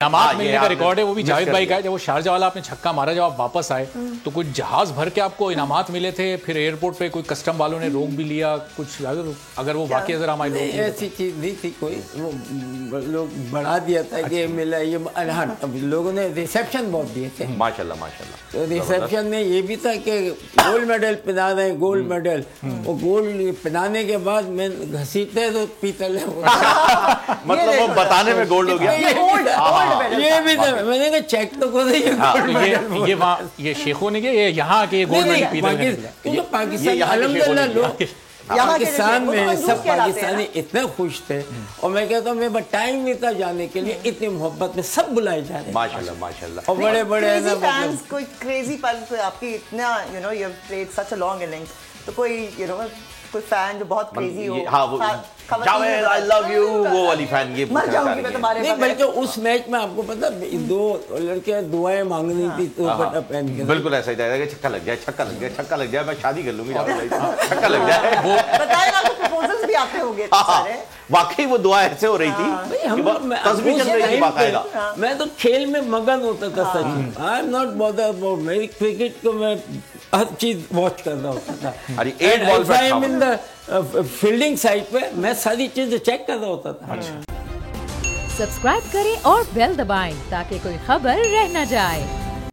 इनामात मिलने का रिकॉर्ड है, वो भी जावेद भाई का है। जब वो शारजा वाला आपने छक्का मारा, जब आप वापस आए तो कुछ जहाज भर के आपको इनामात मिले थे, फिर एयरपोर्ट पे कोई कस्टम वालों ने रोक भी लिया कुछ, अगर वो वाकई अगर हमारे लोग ऐसी चीज नहीं थी कोई, वो लोग बढ़ा दिया था कि मिला ये। लोगों ने रिसेप्शन बहुत दिए थे माशाल्लाह माशाल्लाह। तो रिसेप्शन में ये भी था कि गोल्ड मेडल पहना रहे हैं, गोल्ड मेडल। वो गोल्ड पहनाने के बाद मैं घसीटते तो पीतल है मतलब वो बताने में गोल्ड हो गया। ये भी था, मैंने कहा चेक तो को ये वहाँ ये शेखों ने ये यहाँ के गोल्ड मेडल पीतल। पाकिस्तान अल्हम्दुलिल्लाह लोग पाकिस्तान में सब पाकिस्तानी इतने खुश थे, और मैं कहता हूँ मेरे टाइम नहीं था जाने के लिए, इतनी मोहब्बत में सब बुलाए जा रहे हैं माशाल्लाह माशाल्लाह। और बड़े बड़े है ना फैंस, कोई क्रेजी पल आपकी इतना you know you played such a long innings, तो कोई यू नो कोई फैन जो बहुत क्रेजी हो, हाँ वो जावेद आई लव यू वो वाली फैन ये मर जाऊंगी मैं तुम्हारे नहीं, बल्कि उस मैच में आपको पता दो लड़के दुआएं मांगनी थी तो दुपट्टा पहन के। बिल्कुल ऐसा ही था कि छक्का लग जाए छक्का लग जाए छक्का लग जाए, मैं शादी कर लूंगी छक्का लग जाए। वो बताए ना, प्रपोजल्स भी आते होंगे सारे। वाकई वो दुआ ऐसे हो रही थी, तस्वीर चल रही थी बाकायदा। मैं तो खेल में मगन होता था सच। I am not bother about, मेरी क्रिकेट को मैं हर चीज वॉच कर रहा होता था। अरे 8 बॉल पे इन द फील्डिंग साइड पे मैं सारी चीजें चेक कर रहा होता था। सब्सक्राइब करें और बेल दबाएं ताकि कोई खबर रह न जाए।